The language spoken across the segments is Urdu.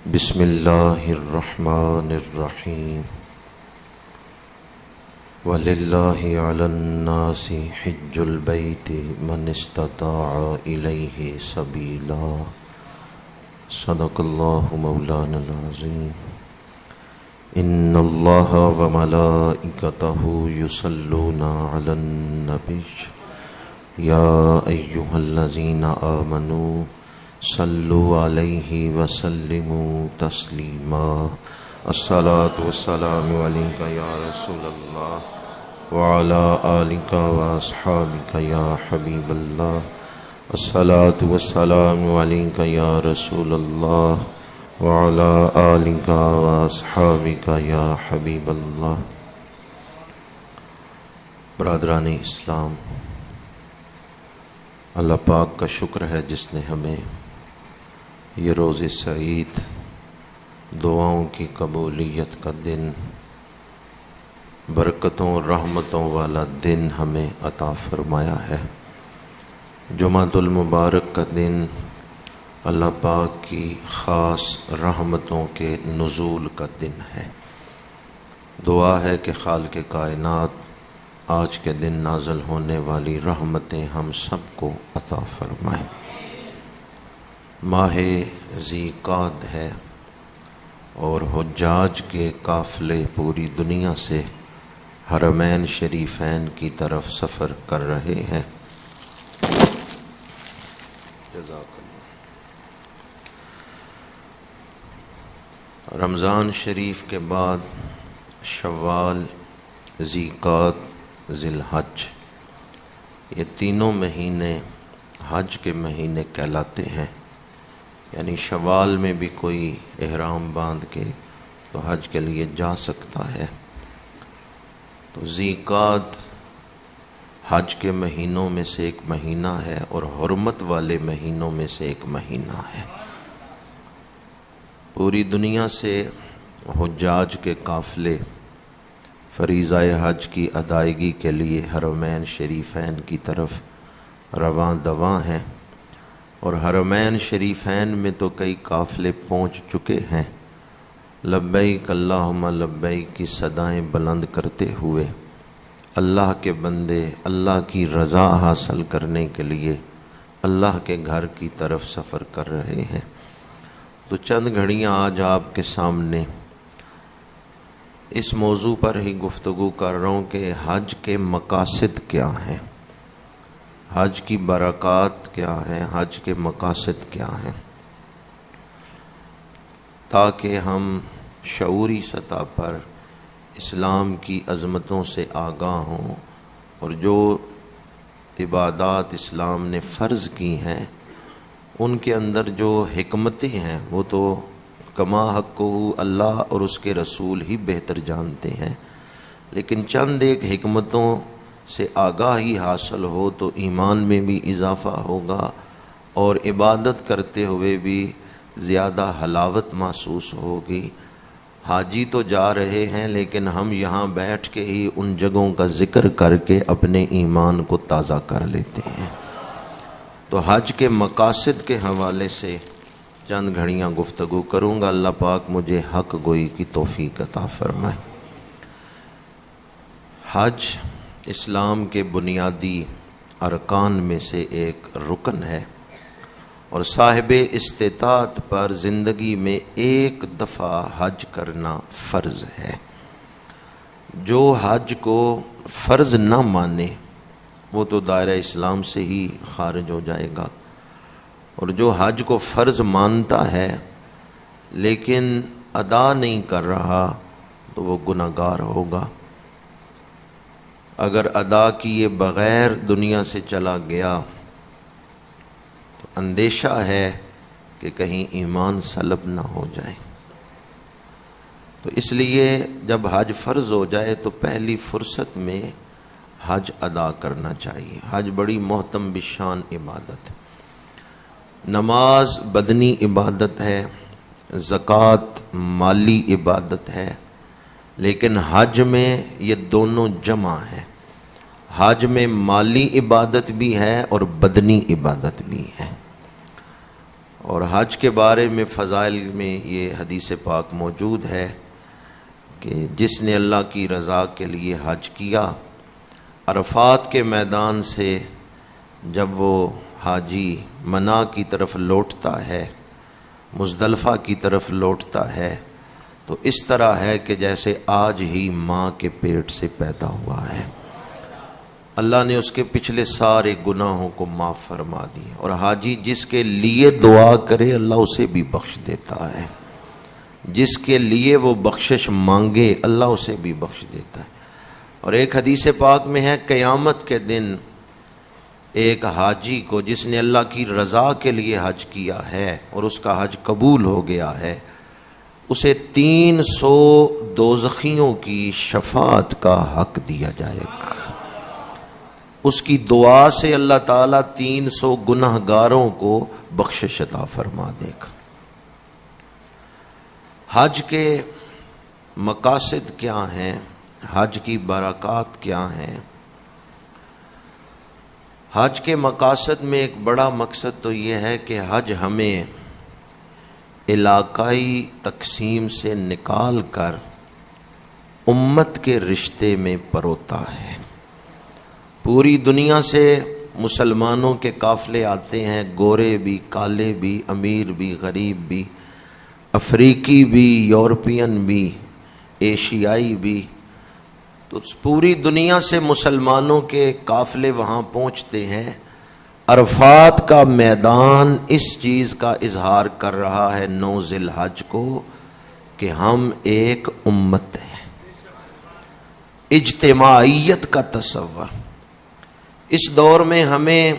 بسم اللہ الرحمن الرحیم وَلِلَّهِ عَلَى النَّاسِ حِجُّ الْبَيْتِ مَنِ اسْتَطَاعَ إِلَيْهِ سَبِيلًا صدق اللہ مولانا العظیم ان اللہ وملائکتہ یصلون علی النبی یا ایہا الذین آمنوا صلوا علیہ وسلموا تسلیما الصلاۃ والسلام علیک یا رسول اللہ وعلی آلک واصحابک یا حبیب اللہ الصلاۃ والسلام علیک یا رسول اللہ وعلی آلک واصحابک یا حبیب اللہ۔ برادران اسلام، اللہ پاک کا شکر ہے جس نے ہمیں یہ روز سعید، دعاؤں کی قبولیت کا دن، برکتوں رحمتوں والا دن ہمیں عطا فرمایا ہے۔ جمعۃ المبارک کا دن اللہ پاک کی خاص رحمتوں کے نزول کا دن ہے۔ دعا ہے کہ خالق کائنات آج کے دن نازل ہونے والی رحمتیں ہم سب کو عطا فرمائے۔ ماہ ذی قعد ہے اور حجاج کے قافلے پوری دنیا سے حرمین شریفین کی طرف سفر کر رہے ہیں۔ جزاک اللہ۔ رمضان شریف کے بعد شوال، ذی قعد، ذی الحج، یہ تینوں مہینے حج کے مہینے کہلاتے ہیں۔ یعنی شوال میں بھی کوئی احرام باندھ کے تو حج کے لیے جا سکتا ہے، تو ذی قعد حج کے مہینوں میں سے ایک مہینہ ہے اور حرمت والے مہینوں میں سے ایک مہینہ ہے۔ پوری دنیا سے حجاج کے قافلے فریضہ حج کی ادائیگی کے لیے حرمین شریفین کی طرف رواں دواں ہیں، اور حرمین شریفین میں تو کئی قافلے پہنچ چکے ہیں۔ لبیک اللہم لبیک کی صدائیں بلند کرتے ہوئے اللہ کے بندے اللہ کی رضا حاصل کرنے کے لیے اللہ کے گھر کی طرف سفر کر رہے ہیں۔ تو چند گھڑیاں آج آپ کے سامنے اس موضوع پر ہی گفتگو کر رہا ہوں کہ حج کے مقاصد کیا ہیں، حج کی برکات کیا ہیں، حج کے مقاصد کیا ہیں، تاکہ ہم شعوری سطح پر اسلام کی عظمتوں سے آگاہ ہوں اور جو عبادات اسلام نے فرض کی ہیں ان کے اندر جو حکمتیں ہیں وہ تو کما حق اللہ اور اس کے رسول ہی بہتر جانتے ہیں، لیکن چند ایک حکمتوں سے آگاہی حاصل ہو تو ایمان میں بھی اضافہ ہوگا اور عبادت کرتے ہوئے بھی زیادہ حلاوت محسوس ہوگی۔ حاجی تو جا رہے ہیں لیکن ہم یہاں بیٹھ کے ہی ان جگہوں کا ذکر کر کے اپنے ایمان کو تازہ کر لیتے ہیں۔ تو حج کے مقاصد کے حوالے سے چند گھڑیاں گفتگو کروں گا۔ اللہ پاک مجھے حق گوئی کی توفیق عطا فرمائے۔ حج اسلام کے بنیادی ارکان میں سے ایک رکن ہے اور صاحب استطاعت پر زندگی میں ایک دفعہ حج کرنا فرض ہے۔ جو حج کو فرض نہ مانے وہ تو دائرہ اسلام سے ہی خارج ہو جائے گا، اور جو حج کو فرض مانتا ہے لیکن ادا نہیں کر رہا تو وہ گناہگار ہوگا۔ اگر ادا کیے بغیر دنیا سے چلا گیا تو اندیشہ ہے کہ کہیں ایمان سلب نہ ہو جائے۔ تو اس لیے جب حج فرض ہو جائے تو پہلی فرصت میں حج ادا کرنا چاہیے۔ حج بڑی محتم بشان عبادت ہے۔ نماز بدنی عبادت ہے، زکوٰۃ مالی عبادت ہے، لیکن حج میں یہ دونوں جمع ہیں۔ حج میں مالی عبادت بھی ہے اور بدنی عبادت بھی ہے، اور حج کے بارے میں فضائل میں یہ حدیث پاک موجود ہے کہ جس نے اللہ کی رضا کے لیے حج کیا، عرفات کے میدان سے جب وہ حاجی منا کی طرف لوٹتا ہے، مزدلفہ کی طرف لوٹتا ہے، تو اس طرح ہے کہ جیسے آج ہی ماں کے پیٹ سے پیدا ہوا ہے۔ اللہ نے اس کے پچھلے سارے گناہوں کو معاف فرما دیے، اور حاجی جس کے لیے دعا کرے اللہ اسے بھی بخش دیتا ہے، جس کے لیے وہ بخشش مانگے اللہ اسے بھی بخش دیتا ہے۔ اور ایک حدیث پاک میں ہے قیامت کے دن ایک حاجی کو جس نے اللہ کی رضا کے لیے حج کیا ہے اور اس کا حج قبول ہو گیا ہے، اسے 300 دوزخیوں کی شفاعت کا حق دیا جائے گا۔ اس کی دعا سے اللہ تعالیٰ 300 گنہگاروں کو بخشش عطا فرما دے گا۔ حج کے مقاصد کیا ہیں؟ حج کی برکات کیا ہیں؟ حج کے مقاصد میں ایک بڑا مقصد تو یہ ہے کہ حج ہمیں علاقائی تقسیم سے نکال کر امت کے رشتے میں پروتا ہے۔ پوری دنیا سے مسلمانوں کے قافلے آتے ہیں، گورے بھی، کالے بھی، امیر بھی، غریب بھی، افریقی بھی، یورپین بھی، ایشیائی بھی، تو پوری دنیا سے مسلمانوں کے قافلے وہاں پہنچتے ہیں۔ عرفات کا میدان اس چیز کا اظہار کر رہا ہے 9 ذی الحج کو کہ ہم ایک امت ہیں۔ اجتماعیت کا تصور اس دور میں ہمیں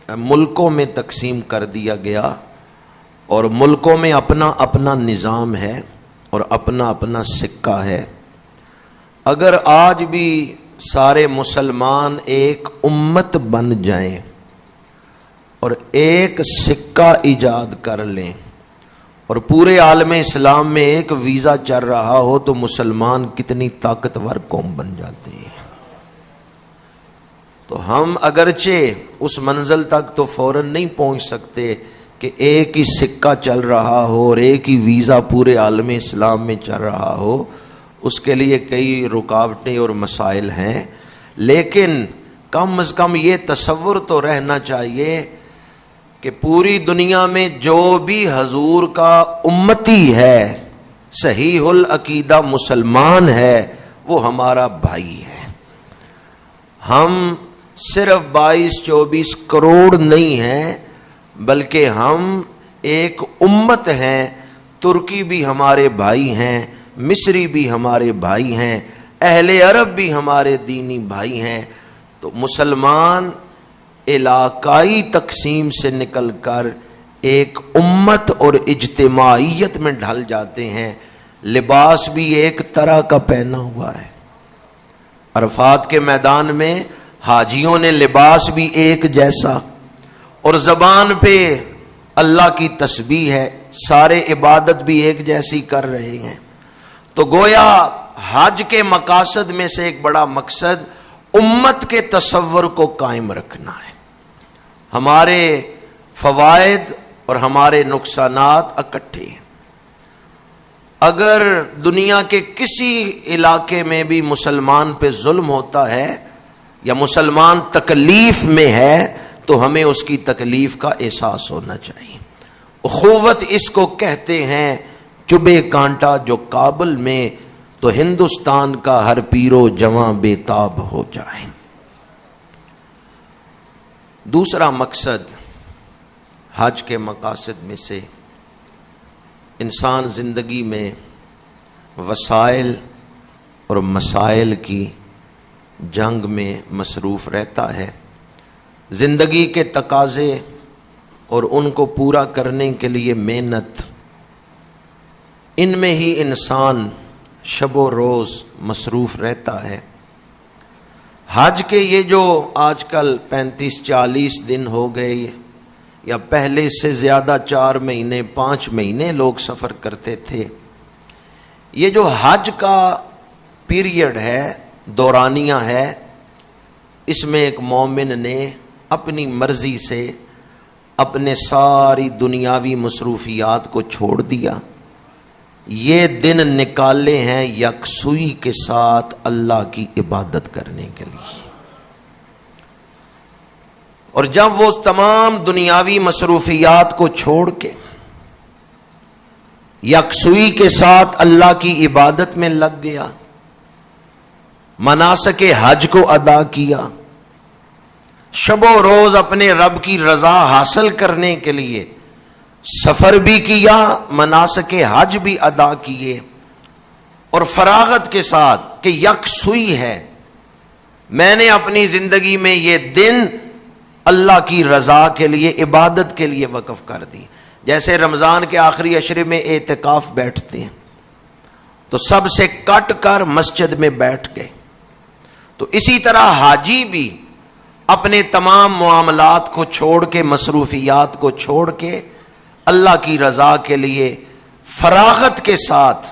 ملکوں میں تقسیم کر دیا گیا، اور ملکوں میں اپنا اپنا نظام ہے اور اپنا اپنا سکہ ہے۔ اگر آج بھی سارے مسلمان ایک امت بن جائیں اور ایک سکہ ایجاد کر لیں اور پورے عالم اسلام میں ایک ویزا چل رہا ہو تو مسلمان کتنی طاقتور قوم بن جاتے ہیں۔ تو ہم اگرچہ اس منزل تک تو فوراً نہیں پہنچ سکتے کہ ایک ہی سکہ چل رہا ہو اور ایک ہی ویزا پورے عالم اسلام میں چل رہا ہو، اس کے لیے کئی رکاوٹیں اور مسائل ہیں، لیکن کم از کم یہ تصور تو رہنا چاہیے کہ پوری دنیا میں جو بھی حضور کا امتی ہے، صحیح العقیدہ مسلمان ہے، وہ ہمارا بھائی ہے۔ ہم صرف 22-24 کروڑ نہیں ہیں، بلکہ ہم ایک امت ہیں۔ ترکی بھی ہمارے بھائی ہیں، مصری بھی ہمارے بھائی ہیں، اہل عرب بھی ہمارے دینی بھائی ہیں۔ تو مسلمان علاقائی تقسیم سے نکل کر ایک امت اور اجتماعیت میں ڈھل جاتے ہیں۔ لباس بھی ایک طرح کا پہنا ہوا ہے۔ عرفات کے میدان میں حاجیوں نے لباس بھی ایک جیسا، اور زبان پہ اللہ کی تسبیح ہے، سارے عبادت بھی ایک جیسی کر رہے ہیں۔ تو گویا حج کے مقاصد میں سے ایک بڑا مقصد امت کے تصور کو قائم رکھنا ہے۔ ہمارے فوائد اور ہمارے نقصانات اکٹھے ہیں۔ اگر دنیا کے کسی علاقے میں بھی مسلمان پہ ظلم ہوتا ہے یا مسلمان تکلیف میں ہے تو ہمیں اس کی تکلیف کا احساس ہونا چاہیے۔ اخوت اس کو کہتے ہیں، چبھے کانٹا جو کابل میں تو ہندوستان کا ہر پیرو جواں بے تاب ہو جائے۔ دوسرا مقصد حج کے مقاصد میں سے انسان زندگی میں وسائل اور مسائل کی جنگ میں مصروف رہتا ہے۔ زندگی کے تقاضے اور ان کو پورا کرنے کے لیے محنت، ان میں ہی انسان شب و روز مصروف رہتا ہے۔ حج کے یہ جو آج کل 35-40 دن ہو گئے یا پہلے سے زیادہ 4 مہینے 5 مہینے لوگ سفر کرتے تھے، یہ جو حج کا پیریڈ ہے، دورانیہ ہے، اس میں ایک مومن نے اپنی مرضی سے اپنے ساری دنیاوی مصروفیات کو چھوڑ دیا، یہ دن نکالے ہیں یکسوئی کے ساتھ اللہ کی عبادت کرنے کے لیے۔ اور جب وہ تمام دنیاوی مصروفیات کو چھوڑ کے یکسوئی کے ساتھ اللہ کی عبادت میں لگ گیا، مناسک حج کو ادا کیا، شب و روز اپنے رب کی رضا حاصل کرنے کے لیے سفر بھی کیا، مناسک حج بھی ادا کیے، اور فراغت کے ساتھ کہ یکسوئی ہے، میں نے اپنی زندگی میں یہ دن اللہ کی رضا کے لیے، عبادت کے لیے وقف کر دی۔ جیسے رمضان کے آخری عشرے میں اعتکاف بیٹھتے ہیں تو سب سے کٹ کر مسجد میں بیٹھ گئے، تو اسی طرح حاجی بھی اپنے تمام معاملات کو چھوڑ کے، مصروفیات کو چھوڑ کے اللہ کی رضا کے لیے فراغت کے ساتھ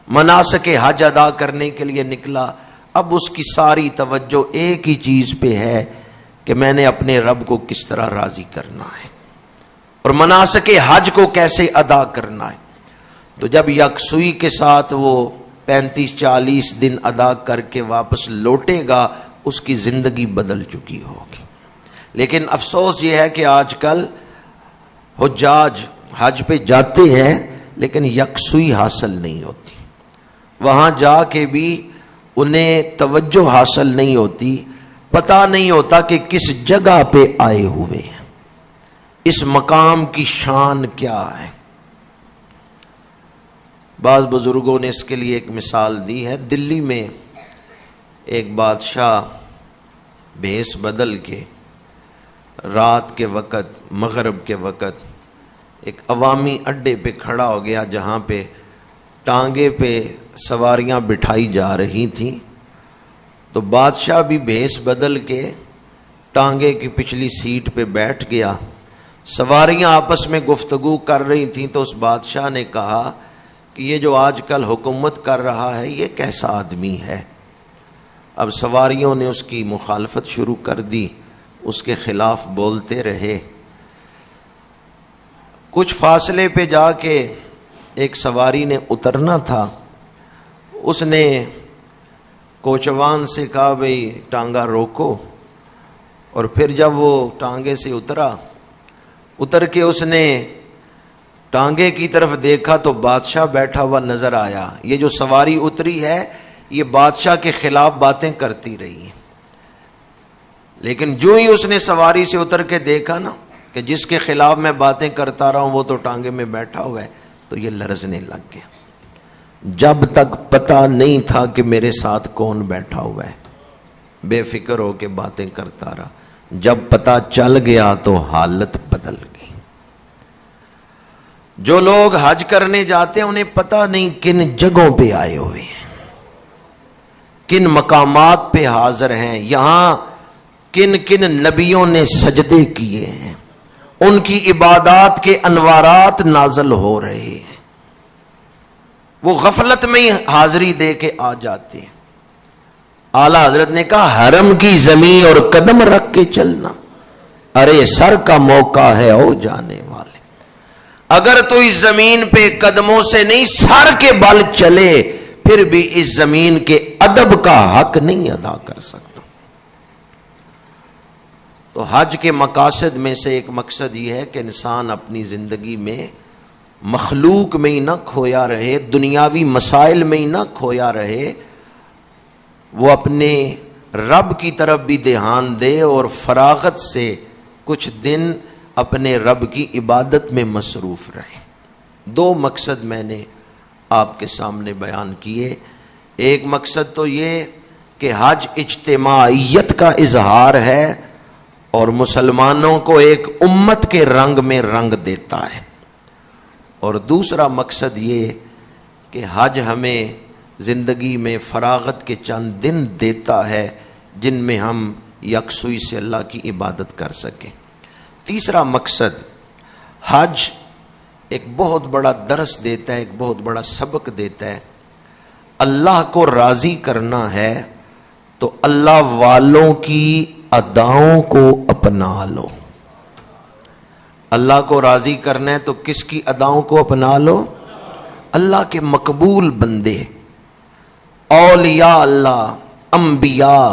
مناسک حج ادا کرنے کے لیے نکلا۔ اب اس کی ساری توجہ ایک ہی چیز پہ ہے کہ میں نے اپنے رب کو کس طرح راضی کرنا ہے اور مناسک حج کو کیسے ادا کرنا ہے۔ تو جب یکسوئی کے ساتھ وہ 35-40 دن ادا کر کے واپس لوٹے گا، اس کی زندگی بدل چکی ہوگی۔ لیکن افسوس یہ ہے کہ آج کل حجاج حج پہ جاتے ہیں لیکن یکسوئی حاصل نہیں ہوتی، وہاں جا کے بھی انہیں توجہ حاصل نہیں ہوتی، پتہ نہیں ہوتا کہ کس جگہ پہ آئے ہوئے ہیں، اس مقام کی شان کیا ہے۔ بعض بزرگوں نے اس کے لیے ایک مثال دی ہے۔ دلی میں ایک بادشاہ بھیس بدل کے رات کے وقت، مغرب کے وقت ایک عوامی اڈے پہ کھڑا ہو گیا جہاں پہ ٹانگے پہ سواریاں بٹھائی جا رہی تھیں، تو بادشاہ بھی بھیس بدل کے ٹانگے کی پچھلی سیٹ پہ بیٹھ گیا۔ سواریاں آپس میں گفتگو کر رہی تھیں تو اس بادشاہ نے کہا کہ یہ جو آج کل حکومت کر رہا ہے یہ کیسا آدمی ہے۔ اب سواریوں نے اس کی مخالفت شروع کر دی، اس کے خلاف بولتے رہے۔ کچھ فاصلے پہ جا کے ایک سواری نے اترنا تھا، اس نے کوچوان سے کہا بھئی ٹانگا روکو، اور پھر جب وہ ٹانگے سے اتر کے اس نے ٹانگے کی طرف دیکھا تو بادشاہ بیٹھا ہوا نظر آیا۔ یہ جو سواری اتری ہے یہ بادشاہ کے خلاف باتیں کرتی رہی ہیں، لیکن جو ہی اس نے سواری سے اتر کے دیکھا نا کہ جس کے خلاف میں باتیں کرتا رہا ہوں وہ تو ٹانگے میں بیٹھا ہوا ہے، تو یہ لرزنے لگ گیا۔ جب تک پتہ نہیں تھا کہ میرے ساتھ کون بیٹھا ہوا ہے، بے فکر ہو کے باتیں کرتا رہا، جب پتہ چل گیا تو حالت بدل گئی۔ جو لوگ حج کرنے جاتے ہیں انہیں پتہ نہیں کن جگہوں پہ آئے ہوئے ہیں، کن مقامات پہ حاضر ہیں، یہاں کن کن نبیوں نے سجدے کیے ہیں، ان کی عبادات کے انوارات نازل ہو رہے ہیں، وہ غفلت میں ہی حاضری دے کے آ جاتے ہیں۔ اعلیٰ حضرت نے کہا حرم کی زمین اور قدم رکھ کے چلنا، ارے سر کا موقع ہے او جانے والے، اگر تو اس زمین پہ قدموں سے نہیں سر کے بل چلے پھر بھی اس زمین کے ادب کا حق نہیں ادا کر سکتا۔ تو حج کے مقاصد میں سے ایک مقصد یہ ہے کہ انسان اپنی زندگی میں مخلوق میں ہی نہ کھویا رہے، دنیاوی مسائل میں ہی نہ کھویا رہے، وہ اپنے رب کی طرف بھی دھیان دے اور فراغت سے کچھ دن اپنے رب کی عبادت میں مصروف رہے۔ دو مقصد میں نے آپ کے سامنے بیان کیے۔ ایک مقصد تو یہ کہ حج اجتماعیت کا اظہار ہے اور مسلمانوں کو ایک امت کے رنگ میں رنگ دیتا ہے، اور دوسرا مقصد یہ کہ حج ہمیں زندگی میں فراغت کے چند دن دیتا ہے جن میں ہم یکسوئی سے اللہ کی عبادت کر سکیں۔ تیسرا مقصد، حج ایک بہت بڑا درس دیتا ہے، ایک بہت بڑا سبق دیتا ہے۔ اللہ کو راضی کرنا ہے تو اللہ والوں کی اداؤں کو اپنا لو۔ اللہ کو راضی کرنا ہے تو کس کی اداؤں کو اپنا لو؟ اللہ کے مقبول بندے، اولیاء اللہ، انبیاء،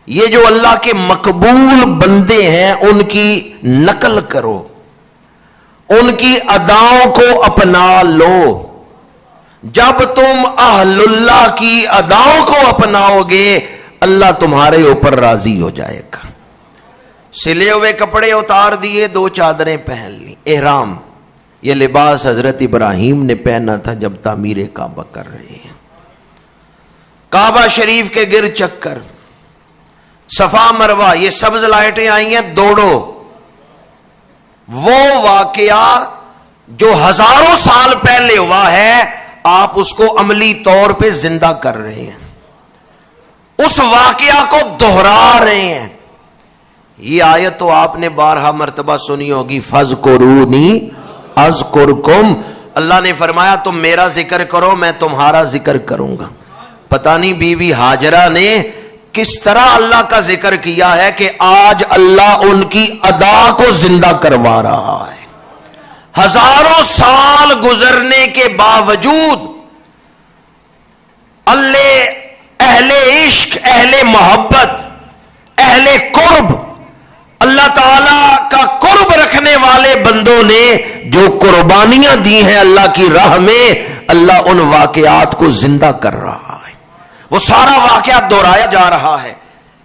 یہ جو اللہ کے مقبول بندے ہیں ان کی نقل کرو، ان کی اداؤں کو اپنا لو۔ جب تم اہل اللہ کی اداؤں کو اپناؤ گے اللہ تمہارے اوپر راضی ہو جائے گا۔ سلے ہوئے کپڑے اتار دیے، 2 چادریں پہن لی۔ احرام، یہ لباس حضرت ابراہیم نے پہنا تھا جب تعمیر کعبہ کر رہے ہیں۔ کعبہ شریف کے گرد چکر، صفا مروہ، یہ سبز لائٹیں آئی ہیں، دوڑو۔ وہ واقعہ جو ہزاروں سال پہلے ہوا ہے آپ اس کو عملی طور پہ زندہ کر رہے ہیں، اس واقعہ کو دہرا رہے ہیں۔ یہ آیت تو آپ نے بارہا مرتبہ سنی ہوگی، فَاذْكُرُونِي أَذْكُرْكُمْ۔ اللہ نے فرمایا تم میرا ذکر کرو میں تمہارا ذکر کروں گا۔ پتہ نہیں بی بی ہاجرہ نے کس طرح اللہ کا ذکر کیا ہے کہ آج اللہ ان کی ادا کو زندہ کروا رہا ہے۔ ہزاروں سال گزرنے کے باوجود اللہ اہل عشق، اہل محبت، اہل قرب، اللہ تعالی کا قرب رکھنے والے بندوں نے جو قربانیاں دی ہیں اللہ کی راہ میں، اللہ ان واقعات کو زندہ کر رہا ہے۔ وہ سارا واقعہ دہرایا جا رہا ہے۔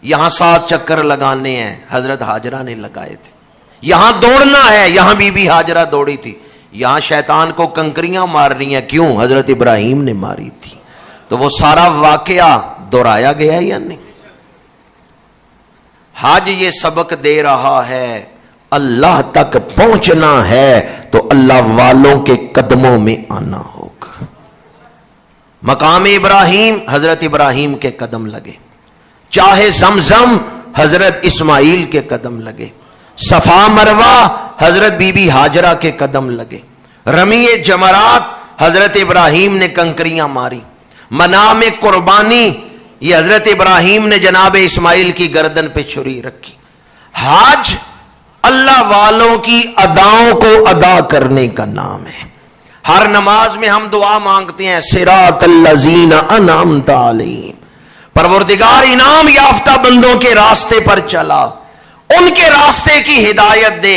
یہاں 7 چکر لگانے ہیں، حضرت ہاجرہ نے لگائے تھے۔ یہاں دوڑنا ہے، یہاں بی بی ہاجرہ دوڑی تھی۔ یہاں شیطان کو کنکریاں مارنی ہیں، کیوں؟ حضرت ابراہیم نے ماری تھی۔ تو وہ سارا واقعہ دہرایا گیا یا نہیں؟ حج یہ سبق دے رہا ہے اللہ تک پہنچنا ہے تو اللہ والوں کے قدموں میں آنا ہوگا۔ مقام ابراہیم، حضرت ابراہیم کے قدم لگے، چاہے زمزم، حضرت اسماعیل کے قدم لگے، صفا مروہ، حضرت بی بی ہاجرہ کے قدم لگے، رمی جمرات، حضرت ابراہیم نے کنکریاں ماری، منام قربانی، یہ حضرت ابراہیم نے جناب اسماعیل کی گردن پہ چھری رکھی۔ حج اللہ والوں کی اداؤں کو ادا کرنے کا نام ہے۔ ہر نماز میں ہم دعا مانگتے ہیں، صراط الذین انعمت علیہم، پروردگار انعام یافتہ بندوں کے راستے پر چلا، ان کے راستے کی ہدایت دے۔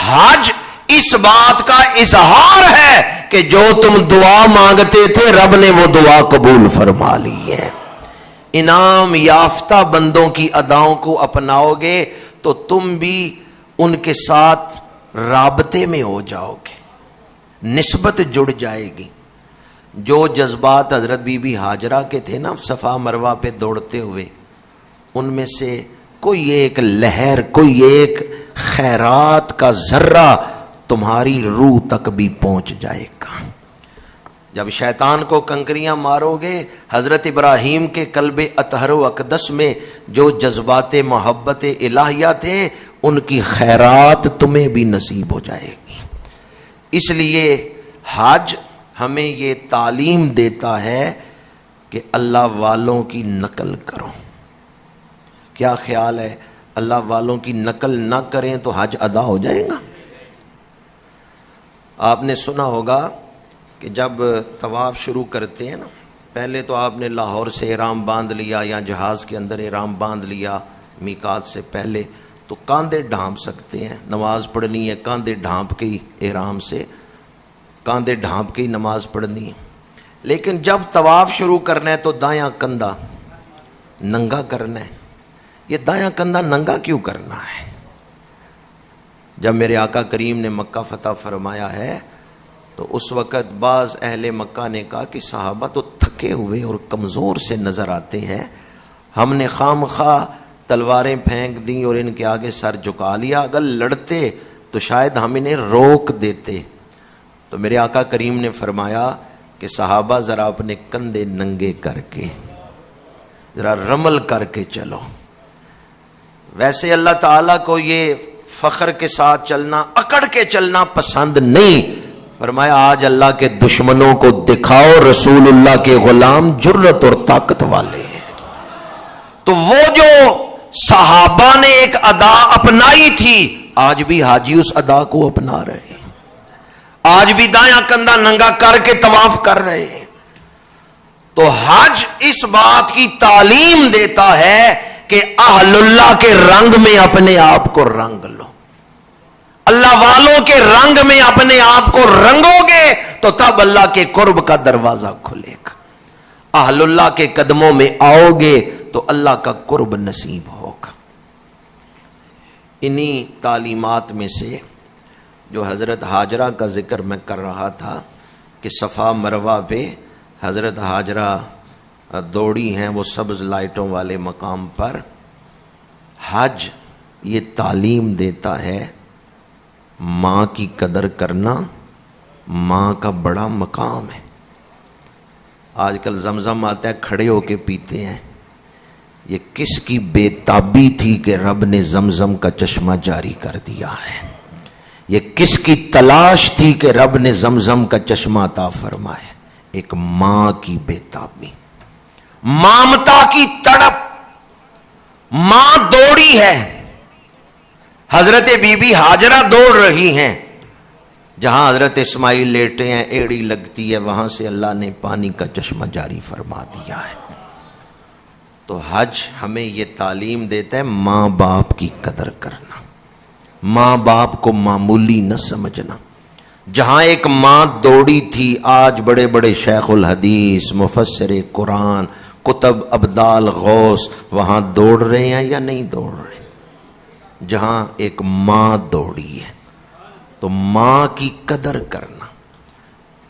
حج اس بات کا اظہار ہے کہ جو تم دعا مانگتے تھے رب نے وہ دعا قبول فرما لی ہے۔ انعام یافتہ بندوں کی اداؤں کو اپناؤ گے تو تم بھی ان کے ساتھ رابطے میں ہو جاؤ گے، نسبت جڑ جائے گی۔ جو جذبات حضرت بی بی ہاجرہ کے تھے نا صفا مروہ پہ دوڑتے ہوئے، ان میں سے کوئی ایک لہر، کوئی ایک خیرات کا ذرہ تمہاری روح تک بھی پہنچ جائے گا۔ جب شیطان کو کنکریاں مارو گے، حضرت ابراہیم کے قلب اطہر و اقدس میں جو جذبات محبت الہیہ تھے ان کی خیرات تمہیں بھی نصیب ہو جائے گی۔ اس لیے حج ہمیں یہ تعلیم دیتا ہے کہ اللہ والوں کی نقل کرو۔ کیا خیال ہے اللہ والوں کی نقل نہ کریں تو حج ادا ہو جائے گا؟ آپ نے سنا ہوگا کہ جب طواف شروع کرتے ہیں نا، پہلے تو آپ نے لاہور سے احرام باندھ لیا یا جہاز کے اندر احرام باندھ لیا میقات سے پہلے، تو کاندھے ڈھانپ سکتے ہیں، نماز پڑھنی ہے کاندھے ڈھانپ کے ہی، احرام سے کاندھے ڈھانپ کے ہی نماز پڑھنی ہے۔ لیکن جب طواف شروع کرنا ہے تو دایاں کندھا ننگا کرنا ہے۔ یہ دایاں کندھا ننگا کیوں کرنا ہے؟ جب میرے آقا کریم نے مکہ فتح فرمایا ہے تو اس وقت بعض اہل مکہ نے کہا کہ صحابہ تو تھکے ہوئے اور کمزور سے نظر آتے ہیں، ہم نے خام خواہ تلواریں پھینک دیں اور ان کے آگے سر جھکا لیا، اگر لڑتے تو شاید ہم انہیں روک دیتے۔ تو میرے آقا کریم نے فرمایا کہ صحابہ ذرا اپنے کندھے ننگے کر کے ذرا رمل کر کے چلو۔ ویسے اللہ تعالیٰ کو یہ فخر کے ساتھ چلنا، اکڑ کے چلنا پسند نہیں۔ فرمایا آج اللہ کے دشمنوں کو دکھاؤ رسول اللہ کے غلام جرت اور طاقت والے ہیں۔ تو وہ جو صحابہ نے ایک ادا اپنائی تھی آج بھی حاجی اس ادا کو اپنا رہے ہیں، آج بھی دایاں کندھا ننگا کر کے طواف کر رہے ہیں۔ تو حج اس بات کی تعلیم دیتا ہے کہ اہل اللہ کے رنگ میں اپنے آپ کو رنگ لو، اللہ والوں کے رنگ میں اپنے آپ کو رنگو گے تو تب اللہ کے قرب کا دروازہ کھلے گا، اہل اللہ کے قدموں میں آؤ گے تو اللہ کا قرب نصیب ہوگا۔ انہی تعلیمات میں سے جو حضرت ہاجرہ کا ذکر میں کر رہا تھا کہ صفا مروہ پہ حضرت ہاجرہ دوڑی ہیں وہ سبز لائٹوں والے مقام پر، حج یہ تعلیم دیتا ہے ماں کی قدر کرنا، ماں کا بڑا مقام ہے۔ آج کل زمزم آتا ہے کھڑے ہو کے پیتے ہیں، یہ کس کی بے تابی تھی کہ رب نے زمزم کا چشمہ جاری کر دیا ہے، یہ کس کی تلاش تھی کہ رب نے زمزم کا چشمہ عطا فرمایا، ایک ماں کی بے تابی، مامتا کی تڑپ۔ ماں دوڑی ہے، حضرت بی بی ہاجرہ دوڑ رہی ہیں، جہاں حضرت اسماعیل لیٹے ہیں ایڑی لگتی ہے وہاں سے اللہ نے پانی کا چشمہ جاری فرما دیا ہے۔ تو حج ہمیں یہ تعلیم دیتا ہے ماں باپ کی قدر کرنا، ماں باپ کو معمولی نہ سمجھنا۔ جہاں ایک ماں دوڑی تھی، آج بڑے بڑے شیخ الحدیث، مفسر قرآن، کتب ابدال غوث وہاں دوڑ رہے ہیں یا نہیں دوڑ رہے؟ جہاں ایک ماں دوڑی ہے تو ماں کی قدر کرنا۔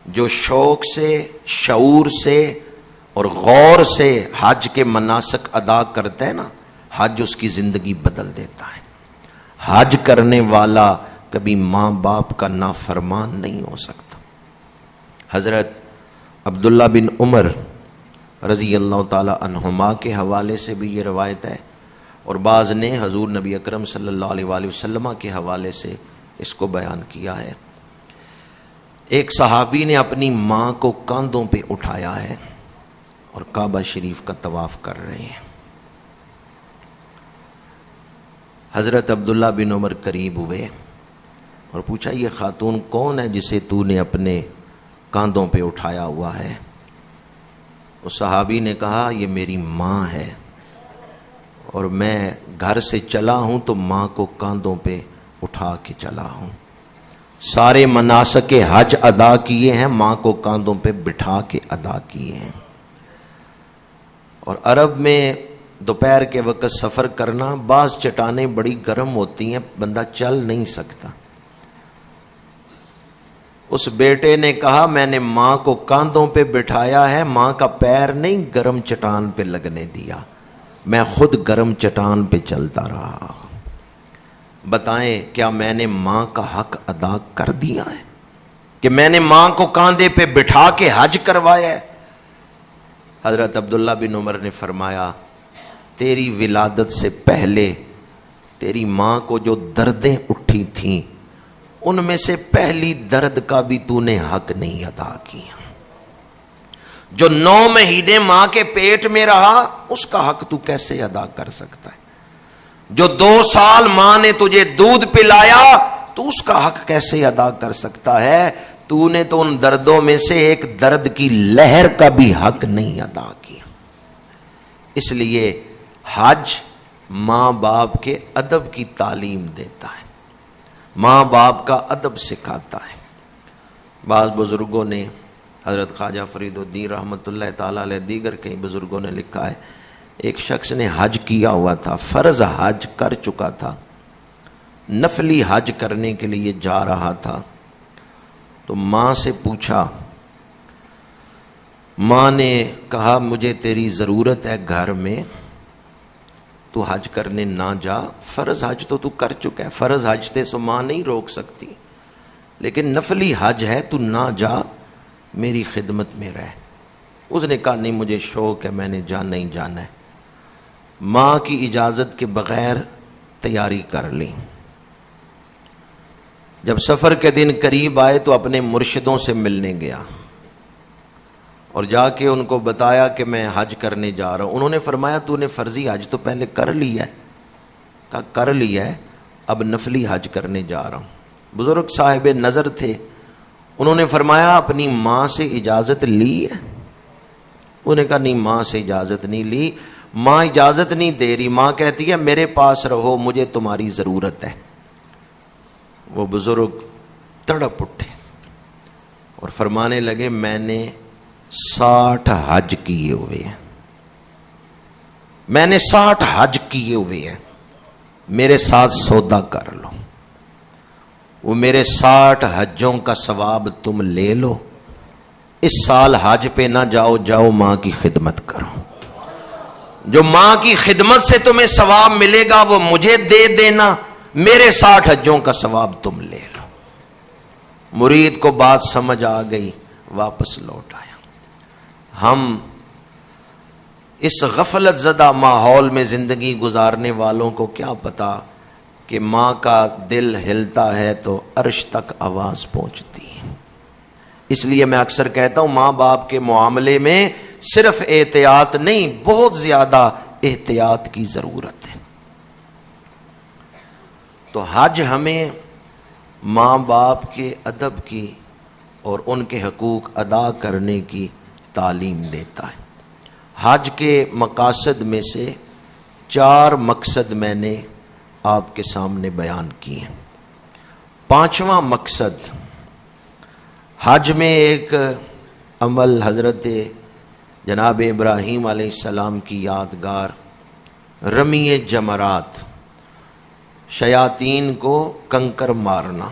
جو شوق سے، شعور سے اور غور سے حج کے مناسک ادا کرتا ہے نا، حج اس کی زندگی بدل دیتا ہے۔ حج کرنے والا کبھی ماں باپ کا نافرمان نہیں ہو سکتا۔ حضرت عبداللہ بن عمر رضی اللہ تعالی عنہما کے حوالے سے بھی یہ روایت ہے، اور بعض نے حضور نبی اکرم صلی اللہ علیہ وآلہ وسلم کے حوالے سے اس کو بیان کیا ہے۔ ایک صحابی نے اپنی ماں کو کاندھوں پہ اٹھایا ہے اور کعبہ شریف کا طواف کر رہے ہیں۔ حضرت عبداللہ بن عمر قریب ہوئے اور پوچھا یہ خاتون کون ہے جسے تو نے اپنے کاندھوں پہ اٹھایا ہوا ہے؟ اس صحابی نے کہا یہ میری ماں ہے، اور میں گھر سے چلا ہوں تو ماں کو کاندھوں پہ اٹھا کے چلا ہوں۔ سارے مناسک حج ادا کیے ہیں، ماں کو کاندھوں پہ بٹھا کے ادا کیے ہیں۔ اور عرب میں دوپہر کے وقت سفر کرنا، بعض چٹانیں بڑی گرم ہوتی ہیں، بندہ چل نہیں سکتا۔ اس بیٹے نے کہا میں نے ماں کو کاندھوں پہ بٹھایا ہے، ماں کا پیر نہیں گرم چٹان پہ لگنے دیا، میں خود گرم چٹان پہ چلتا رہا۔ بتائیں کیا میں نے ماں کا حق ادا کر دیا ہے کہ میں نے ماں کو کاندھے پہ بٹھا کے حج کروایا ہے؟ حضرت عبداللہ بن عمر نے فرمایا تیری ولادت سے پہلے تیری ماں کو جو دردیں اٹھی تھیں ان میں سے پہلی درد کا بھی تو نے حق نہیں ادا کیا۔ جو 9 مہینے ماں کے پیٹ میں رہا اس کا حق تو کیسے ادا کر سکتا ہے؟ جو 2 سال ماں نے تجھے دودھ پلایا تو اس کا حق کیسے ادا کر سکتا ہے؟ تو نے تو ان دردوں میں سے ایک درد کی لہر کا بھی حق نہیں ادا کیا۔ اس لیے حج ماں باپ کے ادب کی تعلیم دیتا ہے، ماں باپ کا ادب سکھاتا ہے۔ بعض بزرگوں نے، حضرت خواجہ فرید الدین رحمۃ اللہ تعالی علیہ، دیگر کئی بزرگوں نے لکھا ہے ایک شخص نے حج کیا ہوا تھا، فرض حج کر چکا تھا، نفلی حج کرنے کے لیے جا رہا تھا، تو ماں سے پوچھا، ماں نے کہا مجھے تیری ضرورت ہے گھر میں، تو حج کرنے نہ جا، فرض حج تو کر چکا ہے، فرض حج تے سو ماں نہیں روک سکتی، لیکن نفلی حج ہے تو نہ جا، میری خدمت میں رہ۔ اس نے کہا نہیں مجھے شوق ہے، میں نے جانا ہی جانا ہے۔ ماں کی اجازت کے بغیر تیاری کر لی۔ جب سفر کے دن قریب آئے تو اپنے مرشدوں سے ملنے گیا اور جا کے ان کو بتایا کہ میں حج کرنے جا رہا ہوں۔ انہوں نے فرمایا تو نے فرضی حج تو پہلے کر لیا ہے؟ کہا کر لیا ہے، اب نفلی حج کرنے جا رہا ہوں۔ بزرگ صاحب نظر تھے، انہوں نے فرمایا اپنی ماں سے اجازت لی ہے؟ انہوں نے کہا نہیں، ماں سے اجازت نہیں لی، ماں اجازت نہیں دے رہی، ماں کہتی ہے میرے پاس رہو، مجھے تمہاری ضرورت ہے۔ وہ بزرگ تڑپ اٹھے اور فرمانے لگے میں نے 60 حج کیے ہوئے ہیں، میں نے 60 حج کیے ہوئے ہیں، میرے ساتھ سودا کر لو، وہ میرے 60 حجوں کا ثواب تم لے لو، اس سال حج پہ نہ جاؤ، جاؤ ماں کی خدمت کرو، جو ماں کی خدمت سے تمہیں ثواب ملے گا وہ مجھے دے دینا، میرے 60 حجوں کا ثواب تم لے لو۔ مرید کو بات سمجھ آ گئی، واپس لوٹ آیا۔ ہم اس غفلت زدہ ماحول میں زندگی گزارنے والوں کو کیا پتا کہ ماں کا دل ہلتا ہے تو عرش تک آواز پہنچتی ہے۔ اس لیے میں اکثر کہتا ہوں ماں باپ کے معاملے میں صرف احتیاط نہیں، بہت زیادہ احتیاط کی ضرورت ہے۔ تو حج ہمیں ماں باپ کے ادب کی اور ان کے حقوق ادا کرنے کی تعلیم دیتا ہے۔ حج کے مقاصد میں سے 4 مقصد میں نے آپ کے سامنے بیان کیے ہیں۔ 5واں مقصد، حج میں ایک عمل حضرت جناب ابراہیم علیہ السلام کی یادگار رمی جمرات، شیاطین کو کنکر مارنا۔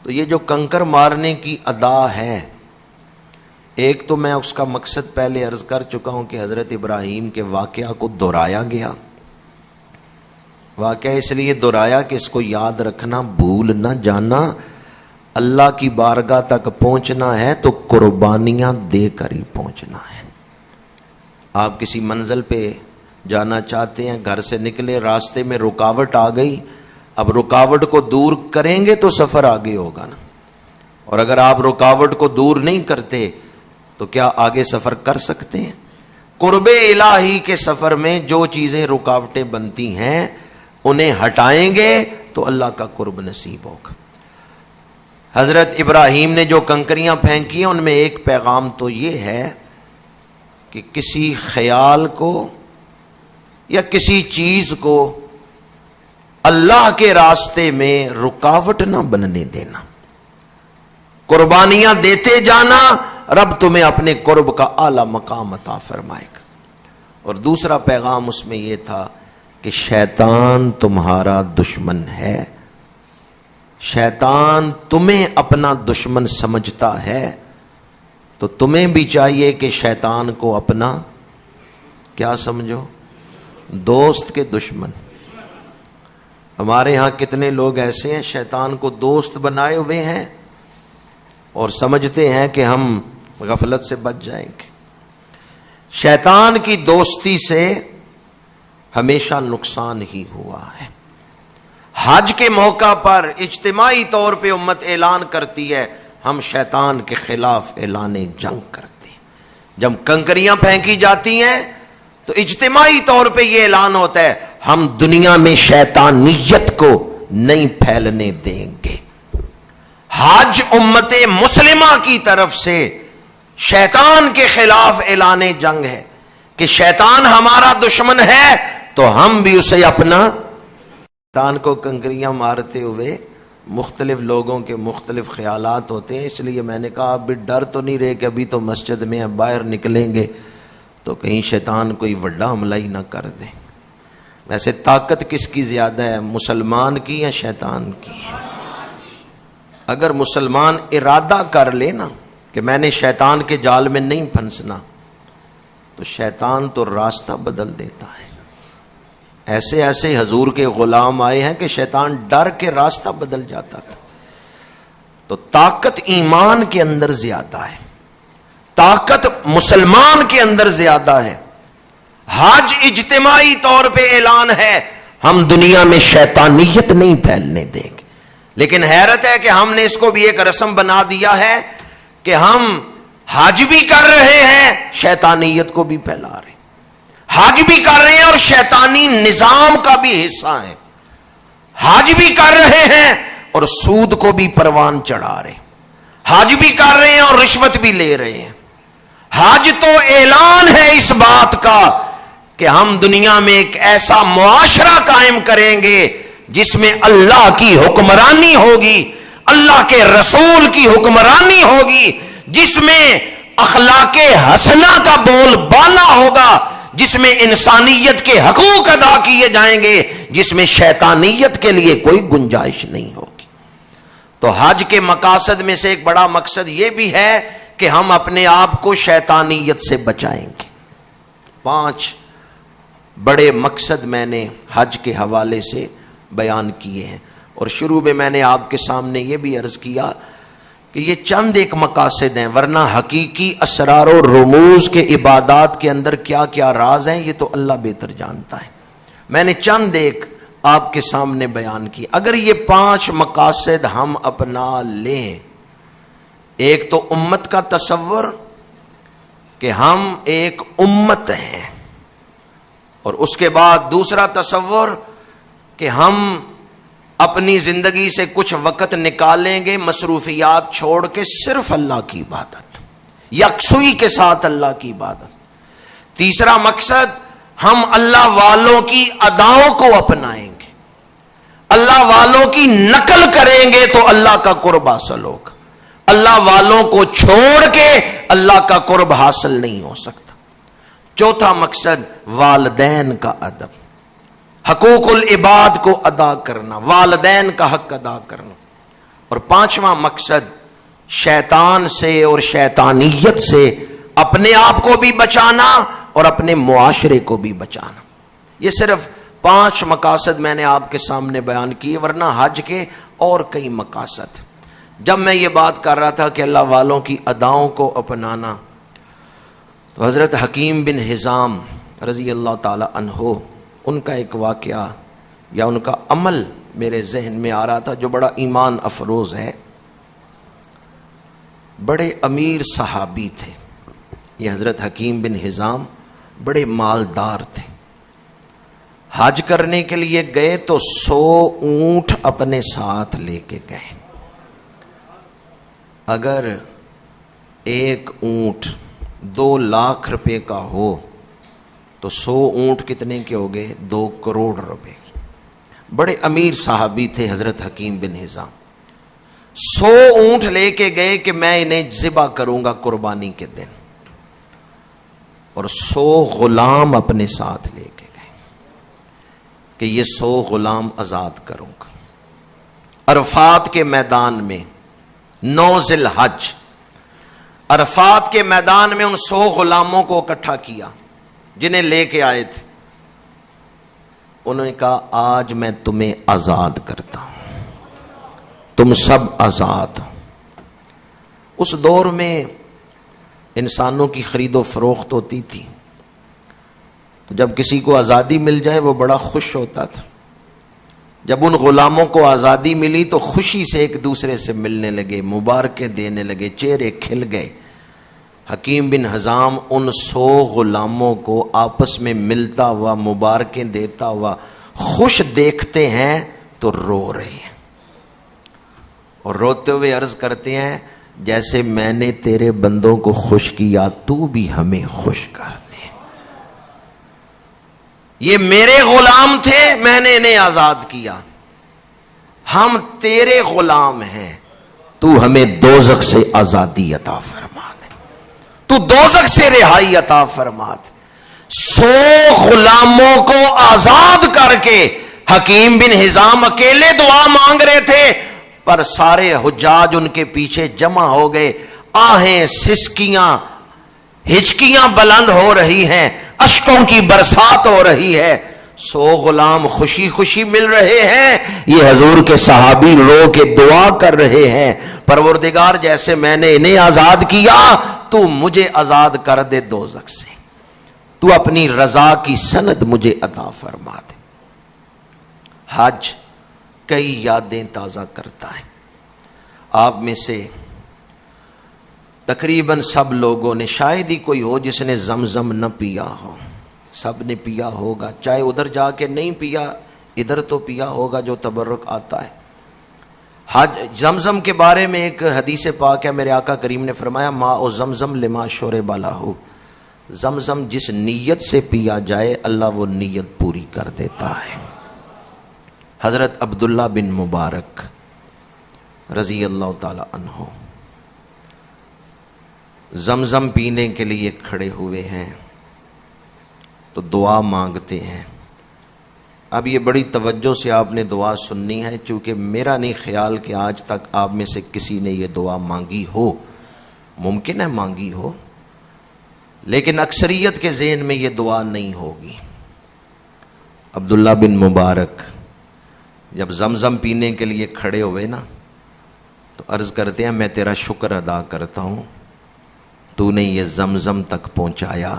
تو یہ جو کنکر مارنے کی ادا ہے، ایک تو میں اس کا مقصد پہلے عرض کر چکا ہوں کہ حضرت ابراہیم کے واقعہ کو دہرایا گیا۔ واقعہ اس لیے دہرایا کہ اس کو یاد رکھنا، بھول نہ جانا۔ اللہ کی بارگاہ تک پہنچنا ہے تو قربانیاں دے کر ہی پہنچنا ہے۔ آپ کسی منزل پہ جانا چاہتے ہیں، گھر سے نکلے، راستے میں رکاوٹ آ گئی، اب رکاوٹ کو دور کریں گے تو سفر آگے ہوگا نا، اور اگر آپ رکاوٹ کو دور نہیں کرتے تو کیا آگے سفر کر سکتے ہیں؟ قرب الہی کے سفر میں جو چیزیں رکاوٹیں بنتی ہیں انہیں ہٹائیں گے تو اللہ کا قرب نصیب ہوگا۔ حضرت ابراہیم نے جو کنکریاں پھینکی ہیں ان میں ایک پیغام تو یہ ہے کہ کسی خیال کو یا کسی چیز کو اللہ کے راستے میں رکاوٹ نہ بننے دینا، قربانیاں دیتے جانا، رب تمہیں اپنے قرب کا اعلیٰ مقام عطا فرمائے گا۔ اور دوسرا پیغام اس میں یہ تھا کہ شیطان تمہارا دشمن ہے، شیطان تمہیں اپنا دشمن سمجھتا ہے، تو تمہیں بھی چاہیے کہ شیطان کو اپنا کیا سمجھو؟ دوست کے دشمن۔ ہمارے ہاں کتنے لوگ ایسے ہیں شیطان کو دوست بنائے ہوئے ہیں اور سمجھتے ہیں کہ ہم غفلت سے بچ جائیں گے۔ شیطان کی دوستی سے ہمیشہ نقصان ہی ہوا ہے۔ حج کے موقع پر اجتماعی طور پہ امت اعلان کرتی ہے، ہم شیطان کے خلاف اعلان جنگ کرتے ہیں۔ جب کنکریاں پھینکی جاتی ہیں تو اجتماعی طور پہ یہ اعلان ہوتا ہے ہم دنیا میں شیطانیت کو نہیں پھیلنے دیں گے۔ حج امت مسلمہ کی طرف سے شیطان کے خلاف اعلان جنگ ہے کہ شیطان ہمارا دشمن ہے تو ہم بھی اسے اپنا۔ شیطان کو کنکریاں مارتے ہوئے مختلف لوگوں کے مختلف خیالات ہوتے ہیں، اس لیے میں نے کہا ابھی ڈر تو نہیں رہے کہ ابھی تو مسجد میں اب باہر نکلیں گے تو کہیں شیطان کوئی بڑا حملہ ہی نہ کر دے۔ ویسے طاقت کس کی زیادہ ہے، مسلمان کی یا شیطان کی؟ اگر مسلمان ارادہ کر لے نا کہ میں نے شیطان کے جال میں نہیں پھنسنا تو شیطان تو راستہ بدل دیتا ہے۔ ایسے ایسے حضور کے غلام آئے ہیں کہ شیطان ڈر کے راستہ بدل جاتا تھا۔ تو طاقت ایمان کے اندر زیادہ ہے، طاقت مسلمان کے اندر زیادہ ہے۔ حج اجتماعی طور پہ اعلان ہے ہم دنیا میں شیطانیت نہیں پھیلنے دیں گے، لیکن حیرت ہے کہ ہم نے اس کو بھی ایک رسم بنا دیا ہے کہ ہم حج بھی کر رہے ہیں شیطانیت کو بھی پھیلا رہے ہیں، حج بھی کر رہے ہیں اور شیطانی نظام کا بھی حصہ ہیں۔ حج بھی کر رہے ہیں اور سود کو بھی پروان چڑھا رہے ہیں، حج بھی کر رہے ہیں اور رشوت بھی لے رہے ہیں۔ حج تو اعلان ہے اس بات کا کہ ہم دنیا میں ایک ایسا معاشرہ قائم کریں گے جس میں اللہ کی حکمرانی ہوگی، اللہ کے رسول کی حکمرانی ہوگی، جس میں اخلاق حسنہ کا بول بالا ہوگا، جس میں انسانیت کے حقوق ادا کیے جائیں گے، جس میں شیطانیت کے لیے کوئی گنجائش نہیں ہوگی۔ تو حج کے مقاصد میں سے ایک بڑا مقصد یہ بھی ہے کہ ہم اپنے آپ کو شیطانیت سے بچائیں گے۔ 5 بڑے مقصد میں نے حج کے حوالے سے بیان کیے ہیں، اور شروع میں میں نے آپ کے سامنے یہ بھی عرض کیا کہ یہ چند ایک مقاصد ہیں، ورنہ حقیقی اسرار و رموز کے عبادات کے اندر کیا کیا راز ہیں یہ تو اللہ بہتر جانتا ہے۔ میں نے چند ایک آپ کے سامنے بیان کی۔ اگر یہ 5 مقاصد ہم اپنا لیں، ایک تو امت کا تصور کہ ہم ایک امت ہیں، اور اس کے بعد دوسرا تصور کہ ہم اپنی زندگی سے کچھ وقت نکالیں گے مصروفیات چھوڑ کے صرف اللہ کی عبادت، یکسوئی کے ساتھ اللہ کی عبادت۔ تیسرا مقصد ہم اللہ والوں کی اداؤں کو اپنائیں گے، اللہ والوں کی نقل کریں گے تو اللہ کا قرب حاصل ہوگا، اللہ والوں کو چھوڑ کے اللہ کا قرب حاصل نہیں ہو سکتا۔ چوتھا مقصد والدین کا ادب، حقوق العباد کو ادا کرنا، والدین کا حق ادا کرنا۔ اور 5واں مقصد شیطان سے اور شیطانیت سے اپنے آپ کو بھی بچانا اور اپنے معاشرے کو بھی بچانا۔ یہ صرف 5 مقاصد میں نے آپ کے سامنے بیان کیے، ورنہ حج کے اور کئی مقاصد۔ جب میں یہ بات کر رہا تھا کہ اللہ والوں کی اداؤں کو اپنانا، تو حضرت حکیم بن حزام رضی اللہ تعالی عنہ، ان کا ایک واقعہ یا ان کا عمل میرے ذہن میں آ رہا تھا جو بڑا ایمان افروز ہے۔ بڑے امیر صحابی تھے یہ حضرت حکیم بن حزام، بڑے مالدار تھے۔ حج کرنے کے لیے گئے تو 100 اونٹ اپنے ساتھ لے کے گئے۔ اگر ایک اونٹ 2 لاکھ روپے کا ہو تو 100 اونٹ کتنے کے ہو گئے؟ 2 کروڑ روپے۔ بڑے امیر صحابی تھے حضرت حکیم بن حزام۔ 100 اونٹ لے کے گئے کہ میں انہیں ذبح کروں گا قربانی کے دن، اور 100 غلام اپنے ساتھ لے کے گئے کہ یہ 100 غلام آزاد کروں گا۔ عرفات کے میدان میں 9 ذی الحج، عرفات کے میدان میں ان 100 غلاموں کو اکٹھا کیا جنہیں لے کے آئے تھے۔ انہوں نے کہا آج میں تمہیں آزاد کرتا ہوں، تم سب آزاد ہو۔ اس دور میں انسانوں کی خرید و فروخت ہوتی تھی، تو جب کسی کو آزادی مل جائے وہ بڑا خوش ہوتا تھا۔ جب ان غلاموں کو آزادی ملی تو خوشی سے ایک دوسرے سے ملنے لگے، مبارکیں دینے لگے، چہرے کھل گئے۔ حکیم بن حزام ان 100 غلاموں کو آپس میں ملتا ہوا، مبارکیں دیتا ہوا خوش دیکھتے ہیں تو رو رہے ہیں، اور روتے ہوئے عرض کرتے ہیں جیسے میں نے تیرے بندوں کو خوش کیا تو بھی ہمیں خوش کر دے۔ یہ میرے غلام تھے، میں نے انہیں آزاد کیا، ہم تیرے غلام ہیں، تو ہمیں دوزخ سے آزادی عطا فرما دے، تو دوزخ سے رہائی عطا فرما دے۔ 100 غلاموں کو آزاد کر کے حکیم بن حزام اکیلے دعا مانگ رہے تھے، پر سارے حجاج ان کے پیچھے جمع ہو گئے۔ آہیں، سسکیاں، ہچکیاں بلند ہو رہی ہیں، اشکوں کی برسات ہو رہی ہے۔ 100 غلام خوشی خوشی مل رہے ہیں، یہ حضور کے صحابی رو کے دعا کر رہے ہیں پروردگار جیسے میں نے انہیں آزاد کیا تو مجھے آزاد کر دے دوزخ سے، تو اپنی رضا کی سند مجھے عطا فرما دے۔ حج کئی یادیں تازہ کرتا ہے۔ آپ میں سے تقریباً سب لوگوں نے، شاید ہی کوئی ہو جس نے زمزم نہ پیا ہو، سب نے پیا ہوگا، چاہے ادھر جا کے نہیں پیا ادھر تو پیا ہوگا جو تبرک آتا ہے. حج زمزم کے بارے میں ایک حدیث پاک ہے، میرے آقا کریم نے فرمایا ماء زمزم لما شرب لہ، زمزم جس نیت سے پیا جائے اللہ وہ نیت پوری کر دیتا ہے. حضرت عبداللہ بن مبارک رضی اللہ تعالی عنہ زمزم پینے کے لیے کھڑے ہوئے ہیں تو دعا مانگتے ہیں. اب یہ بڑی توجہ سے آپ نے دعا سننی ہے، چونکہ میرا نہیں خیال کہ آج تک آپ میں سے کسی نے یہ دعا مانگی ہو. ممکن ہے مانگی ہو، لیکن اکثریت کے ذہن میں یہ دعا نہیں ہوگی. عبداللہ بن مبارک جب زمزم پینے کے لیے کھڑے ہوئے نا تو عرض کرتے ہیں میں تیرا شکر ادا کرتا ہوں، تو نے یہ زمزم تک پہنچایا،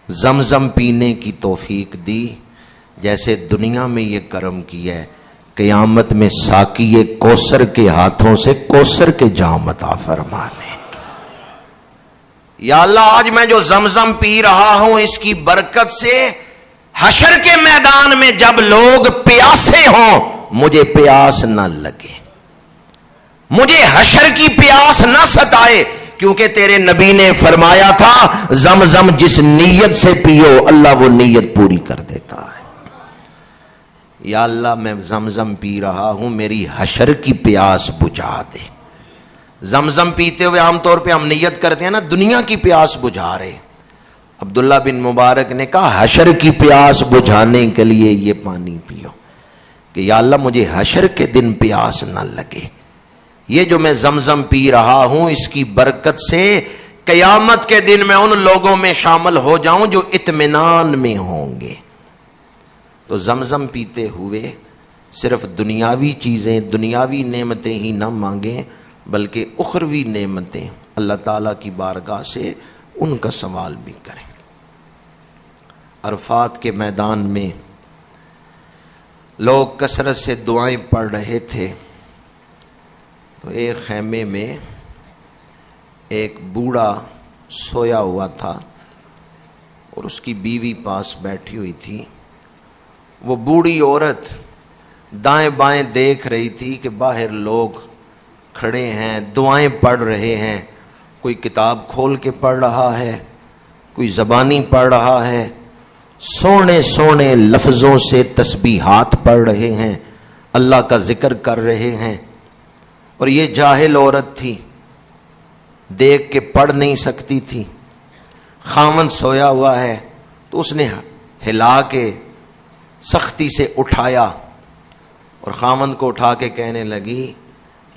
زمزم پینے کی توفیق دی. جیسے دنیا میں یہ کرم کیا ہے، قیامت میں ساقی کوثر کے ہاتھوں سے کوثر کے جام عطا فرما دے. یا اللہ آج میں جو زمزم پی رہا ہوں اس کی برکت سے حشر کے میدان میں جب لوگ پیاسے ہوں مجھے پیاس نہ لگے، مجھے حشر کی پیاس نہ ستائے، کیونکہ تیرے نبی نے فرمایا تھا زمزم جس نیت سے پیو اللہ وہ نیت پوری کر دیتا ہے. یا اللہ میں زمزم پی رہا ہوں میری حشر کی پیاس بجھا دے. زمزم پیتے ہوئے عام طور پہ ہم نیت کرتے ہیں نا دنیا کی پیاس بجھا رہے. عبداللہ بن مبارک نے کہا حشر کی پیاس بجھانے کے لیے یہ پانی پیو کہ یا اللہ مجھے حشر کے دن پیاس نہ لگے. یہ جو میں زمزم پی رہا ہوں اس کی برکت سے قیامت کے دن میں ان لوگوں میں شامل ہو جاؤں جو اطمینان میں ہوں گے. تو زمزم پیتے ہوئے صرف دنیاوی چیزیں دنیاوی نعمتیں ہی نہ مانگیں بلکہ اخروی نعمتیں اللہ تعالیٰ کی بارگاہ سے ان کا سوال بھی کریں. عرفات کے میدان میں لوگ کثرت سے دعائیں پڑھ رہے تھے تو ایک خیمے میں ایک بوڑھا سویا ہوا تھا اور اس کی بیوی پاس بیٹھی ہوئی تھی. وہ بوڑھی عورت دائیں بائیں دیکھ رہی تھی کہ باہر لوگ کھڑے ہیں دعائیں پڑھ رہے ہیں، کوئی کتاب کھول کے پڑھ رہا ہے، کوئی زبانی پڑھ رہا ہے، سونے سونے لفظوں سے تسبیحات پڑھ رہے ہیں، اللہ کا ذکر کر رہے ہیں. اور یہ جاہل عورت تھی، دیکھ کے پڑھ نہیں سکتی تھی. خاوند سویا ہوا ہے تو اس نے ہلا کے سختی سے اٹھایا اور خاوند کو اٹھا کے کہنے لگی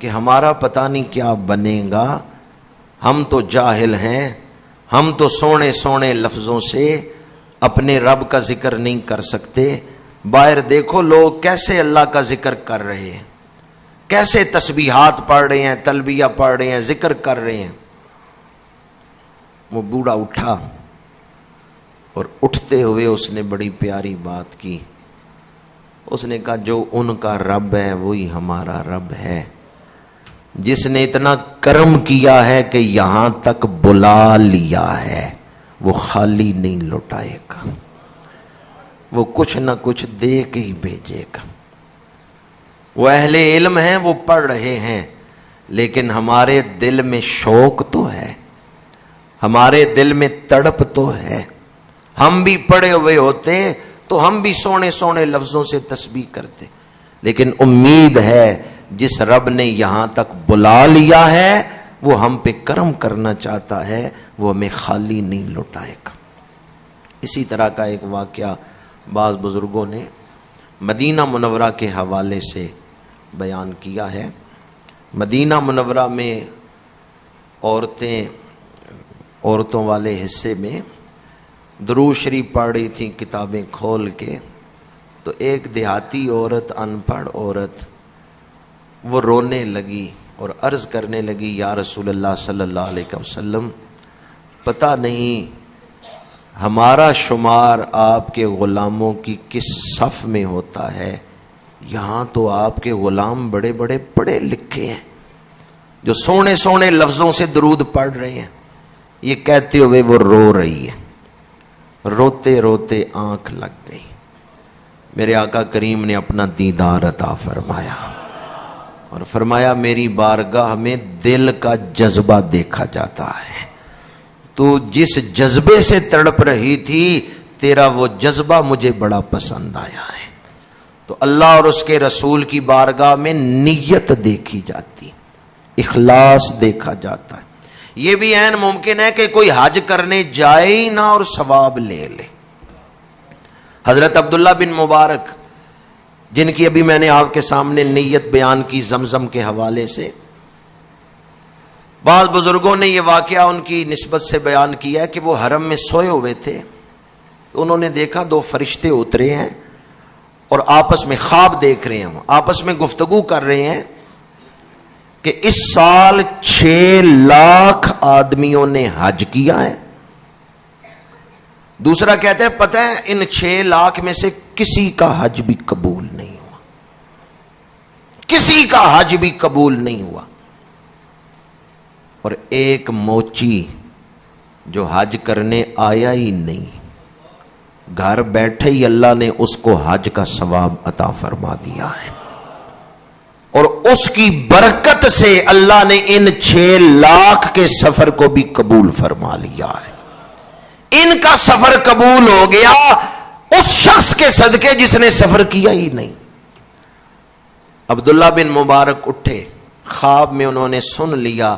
کہ ہمارا پتہ نہیں کیا بنے گا، ہم تو جاہل ہیں، ہم تو سونے سونے لفظوں سے اپنے رب کا ذکر نہیں کر سکتے. باہر دیکھو لوگ کیسے اللہ کا ذکر کر رہے ہیں، کیسے تسبیحات پڑھ رہے ہیں، تلبیہ پڑھ رہے ہیں، ذکر کر رہے ہیں. وہ بوڑھا اٹھا اور اٹھتے ہوئے اس نے بڑی پیاری بات کی. اس نے کہا جو ان کا رب ہے وہی ہمارا رب ہے، جس نے اتنا کرم کیا ہے کہ یہاں تک بلا لیا ہے وہ خالی نہیں لوٹائے گا، وہ کچھ نہ کچھ دے کے ہی بھیجے گا. وہ اہل علم ہیں، وہ پڑھ رہے ہیں، لیکن ہمارے دل میں شوق تو ہے، ہمارے دل میں تڑپ تو ہے. ہم بھی پڑے ہوئے ہوتے تو ہم بھی سونے سونے لفظوں سے تسبیح کرتے، لیکن امید ہے جس رب نے یہاں تک بلا لیا ہے وہ ہم پہ کرم کرنا چاہتا ہے، وہ ہمیں خالی نہیں لوٹائے گا. اسی طرح کا ایک واقعہ بعض بزرگوں نے مدینہ منورہ کے حوالے سے بیان کیا ہے. مدینہ منورہ میں عورتوں والے حصے میں درود شریف پڑھ رہی تھیں کتابیں کھول کے، تو ایک دیہاتی عورت، ان پڑھ عورت، وہ رونے لگی اور عرض کرنے لگی یا رسول اللہ صلی اللہ علیہ وسلم پتہ نہیں ہمارا شمار آپ کے غلاموں کی کس صف میں ہوتا ہے، یہاں تو آپ کے غلام بڑے بڑے پڑھے لکھے ہیں جو سونے سونے لفظوں سے درود پڑھ رہے ہیں. یہ کہتے ہوئے وہ رو رہی ہے، روتے روتے آنکھ لگ گئی. میرے آقا کریم نے اپنا دیدار عطا فرمایا اور فرمایا میری بارگاہ میں دل کا جذبہ دیکھا جاتا ہے، تو جس جذبے سے تڑپ رہی تھی تیرا وہ جذبہ مجھے بڑا پسند آیا ہے۔ تو اللہ اور اس کے رسول کی بارگاہ میں نیت دیکھی جاتی، اخلاص دیکھا جاتا ہے۔ یہ بھی عین ممکن ہے کہ کوئی حج کرنے جائے ہی نہ اور ثواب لے لے۔ حضرت عبداللہ بن مبارک، جن کی ابھی میں نے آپ کے سامنے نیت بیان کی زمزم کے حوالے سے، بعض بزرگوں نے یہ واقعہ ان کی نسبت سے بیان کیا ہے کہ وہ حرم میں سوئے ہوئے تھے، تو انہوں نے دیکھا دو فرشتے اترے ہیں اور آپس میں خواب دیکھ رہے ہیں، آپس میں گفتگو کر رہے ہیں کہ اس سال 6 لاکھ آدمیوں نے حج کیا ہے۔ دوسرا کہتا ہے پتہ ہے ان 6 لاکھ میں سے کسی کا حج بھی قبول نہیں ہوا، کسی کا حج بھی قبول نہیں ہوا، اور ایک موچی جو حج کرنے آیا ہی نہیں، گھر بیٹھے ہی اللہ نے اس کو حج کا ثواب عطا فرما دیا ہے، اور اس کی برکت سے اللہ نے ان 6 لاکھ کے سفر کو بھی قبول فرما لیا ہے۔ ان کا سفر قبول ہو گیا اس شخص کے صدقے جس نے سفر کیا ہی نہیں۔ عبداللہ بن مبارک اٹھے، خواب میں انہوں نے سن لیا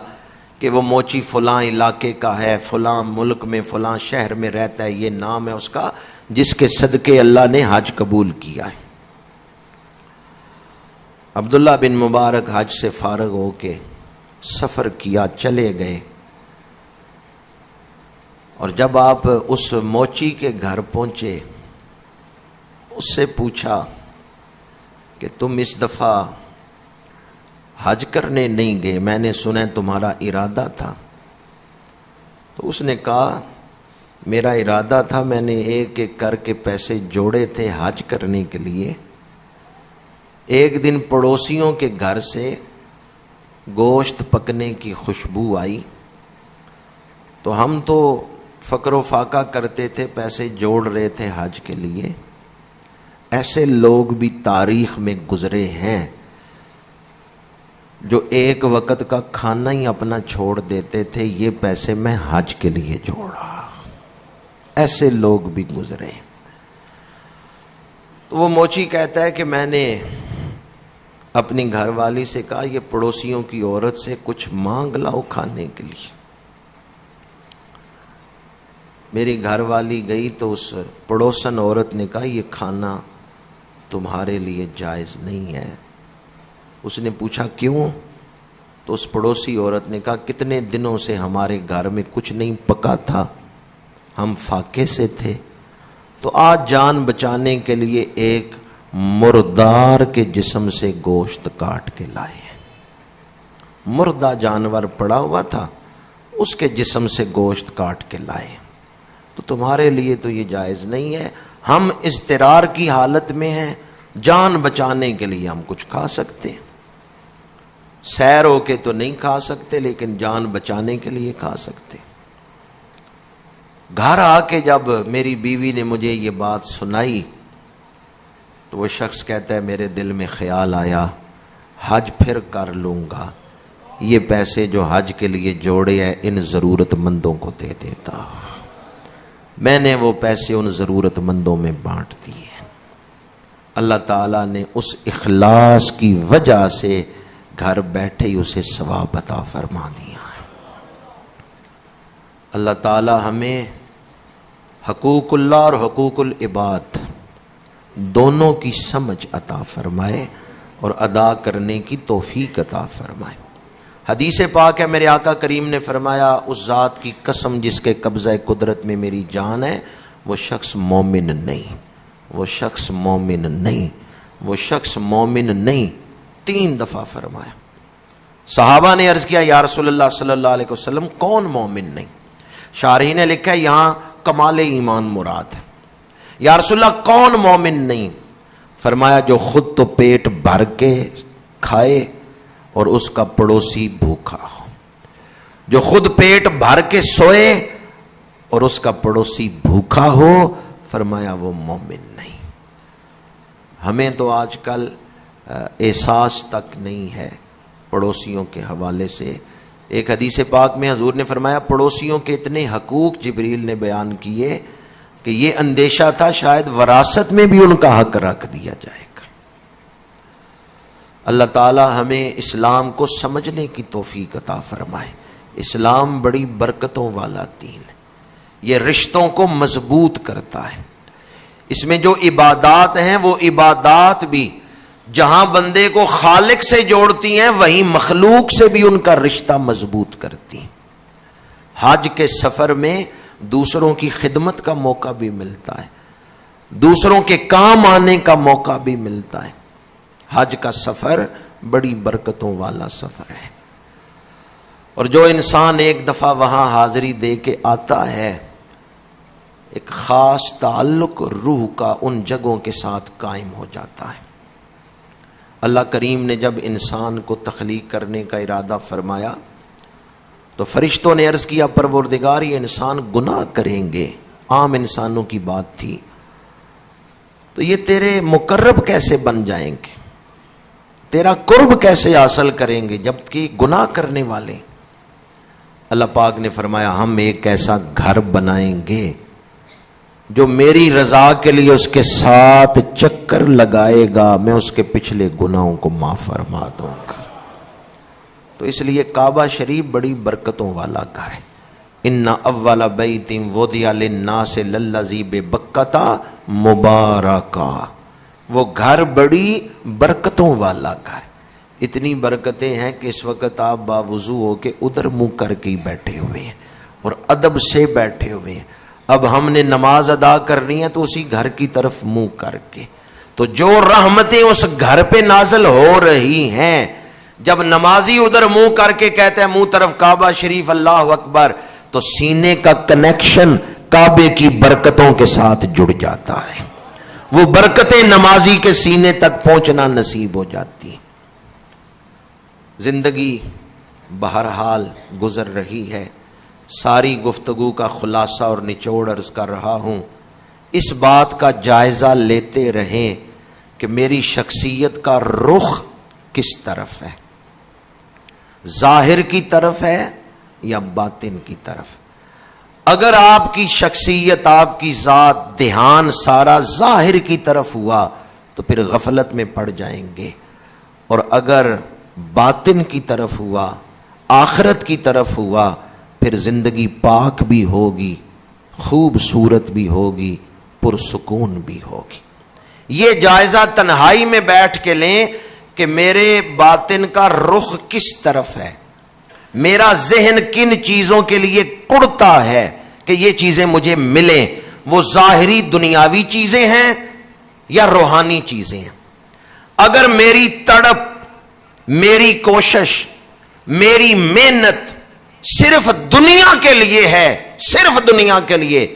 کہ وہ موچی فلاں علاقے کا ہے، فلاں ملک میں فلاں شہر میں رہتا ہے، یہ نام ہے اس کا، جس کے صدقے اللہ نے حج قبول کیا ہے۔ عبداللہ بن مبارک حج سے فارغ ہو کے سفر کیا، چلے گئے، اور جب آپ اس موچی کے گھر پہنچے اس سے پوچھا کہ تم اس دفعہ حج کرنے نہیں گئے، میں نے سنا تمہارا ارادہ تھا۔ تو اس نے کہا میرا ارادہ تھا، میں نے ایک ایک کر کے پیسے جوڑے تھے حج کرنے کے لیے۔ ایک دن پڑوسیوں کے گھر سے گوشت پکنے کی خوشبو آئی، تو ہم تو فقر و فاقہ کرتے تھے، پیسے جوڑ رہے تھے حج کے لیے۔ ایسے لوگ بھی تاریخ میں گزرے ہیں جو ایک وقت کا کھانا ہی اپنا چھوڑ دیتے تھے، یہ پیسے میں حج کے لیے جوڑا۔ ایسے لوگ بھی گزرے۔ تو وہ موچی کہتا ہے کہ میں نے اپنی گھر والی سے کہا یہ پڑوسیوں کی عورت سے کچھ مانگ لاؤ کھانے کے لیے۔ میری گھر والی گئی تو اس پڑوسن عورت نے کہا یہ کھانا تمہارے لیے جائز نہیں ہے۔ اس نے پوچھا کیوں؟ تو اس پڑوسی عورت نے کہا کتنے دنوں سے ہمارے گھر میں کچھ نہیں پکا تھا، ہم فاقے سے تھے، تو آج جان بچانے کے لیے ایک مردار کے جسم سے گوشت کاٹ کے لائے ہیں۔ مردہ جانور پڑا ہوا تھا، اس کے جسم سے گوشت کاٹ کے لائے، تو تمہارے لیے تو یہ جائز نہیں ہے، ہم اضطرار کی حالت میں ہیں، جان بچانے کے لیے ہم کچھ کھا سکتے ہیں، سیر ہو کے تو نہیں کھا سکتے لیکن جان بچانے کے لیے کھا سکتے۔ گھر آ کے جب میری بیوی نے مجھے یہ بات سنائی تو وہ شخص کہتا ہے میرے دل میں خیال آیا حج پھر کر لوں گا، یہ پیسے جو حج کے لیے جوڑے ہیں ان ضرورت مندوں کو دے دیتا۔ میں نے وہ پیسے ان ضرورت مندوں میں بانٹ دیے۔ اللہ تعالیٰ نے اس اخلاص کی وجہ سے گھر بیٹھے ہی اسے ثواب عطا فرما دیا ہے۔ اللہ تعالیٰ ہمیں حقوق اللہ اور حقوق العباد دونوں کی سمجھ عطا فرمائے اور ادا کرنے کی توفیق عطا فرمائے۔ حدیث پاک ہے میرے آقا کریم نے فرمایا اس ذات کی قسم جس کے قبضہ قدرت میں میری جان ہے وہ شخص مومن نہیں، وہ شخص مومن نہیں، وہ شخص مومن نہیں، 3 دفعہ فرمایا۔ صحابہ نے عرض کیا یا رسول اللہ صلی اللہ علیہ وسلم کون مومن نہیں؟ شارحین نے لکھا ہے یہاں کمال ایمان مراد ہے۔ یا رسول اللہ کون مومن نہیں؟ فرمایا جو خود تو پیٹ بھر کے کھائے اور اس کا پڑوسی بھوکا ہو، جو خود پیٹ بھر کے سوئے اور اس کا پڑوسی بھوکا ہو، فرمایا وہ مومن نہیں۔ ہمیں تو آج کل احساس تک نہیں ہے پڑوسیوں کے حوالے سے۔ ایک حدیث پاک میں حضور نے فرمایا پڑوسیوں کے اتنے حقوق جبریل نے بیان کیے کہ یہ اندیشہ تھا شاید وراثت میں بھی ان کا حق رکھ دیا جائے گا۔ اللہ تعالی ہمیں اسلام کو سمجھنے کی توفیق عطا فرمائے۔ اسلام بڑی برکتوں والا دین ہے، یہ رشتوں کو مضبوط کرتا ہے۔ اس میں جو عبادات ہیں وہ عبادات بھی جہاں بندے کو خالق سے جوڑتی ہیں وہیں مخلوق سے بھی ان کا رشتہ مضبوط کرتی ہیں۔ حج کے سفر میں دوسروں کی خدمت کا موقع بھی ملتا ہے، دوسروں کے کام آنے کا موقع بھی ملتا ہے۔ حج کا سفر بڑی برکتوں والا سفر ہے، اور جو انسان ایک دفعہ وہاں حاضری دے کے آتا ہے ایک خاص تعلق روح کا ان جگہوں کے ساتھ قائم ہو جاتا ہے۔ اللہ کریم نے جب انسان کو تخلیق کرنے کا ارادہ فرمایا تو فرشتوں نے عرض کیا پروردگار یہ انسان گناہ کریں گے، عام انسانوں کی بات تھی، تو یہ تیرے مقرب کیسے بن جائیں گے، تیرا قرب کیسے حاصل کریں گے جبکہ گناہ کرنے والے۔ اللہ پاک نے فرمایا ہم ایک ایسا گھر بنائیں گے جو میری رضا کے لیے اس کے ساتھ چکر لگائے گا، میں اس کے پچھلے گناہوں کو معاف فرما دوں گا۔ تو اس لیے کعبہ شریف بڑی برکتوں والا گھر ہے۔ ان اول بیت وضع للناس للذی ببکۃ مبارکا، وہ گھر بڑی برکتوں والا گھر، اتنی برکتیں ہیں کہ اس وقت آپ باوضو ہو کے ادھر منہ کر کے بیٹھے ہوئے ہیں اور ادب سے بیٹھے ہوئے ہیں۔ اب ہم نے نماز ادا کرنی ہے تو اسی گھر کی طرف منہ کر کے، تو جو رحمتیں اس گھر پہ نازل ہو رہی ہیں، جب نمازی ادھر منہ کر کے کہتے ہیں منہ طرف کعبہ شریف اللہ اکبر، تو سینے کا کنیکشن کعبے کی برکتوں کے ساتھ جڑ جاتا ہے، وہ برکتیں نمازی کے سینے تک پہنچنا نصیب ہو جاتی ہیں۔ زندگی بہرحال گزر رہی ہے، ساری گفتگو کا خلاصہ اور نچوڑ عرض کر رہا ہوں، اس بات کا جائزہ لیتے رہیں کہ میری شخصیت کا رخ کس طرف ہے، ظاہر کی طرف ہے یا باطن کی طرف۔ اگر آپ کی شخصیت، آپ کی ذات، دھیان سارا ظاہر کی طرف ہوا تو پھر غفلت میں پڑ جائیں گے، اور اگر باطن کی طرف ہوا، آخرت کی طرف ہوا، پھر زندگی پاک بھی ہوگی، خوبصورت بھی ہوگی، پرسکون بھی ہوگی۔ یہ جائزہ تنہائی میں بیٹھ کے لیں کہ میرے باطن کا رخ کس طرف ہے، میرا ذہن کن چیزوں کے لیے کڑتا ہے کہ یہ چیزیں مجھے ملیں، وہ ظاہری دنیاوی چیزیں ہیں یا روحانی چیزیں ہیں۔ اگر میری تڑپ، میری کوشش، میری محنت صرف دنیا کے لیے ہے، صرف دنیا کے لیے،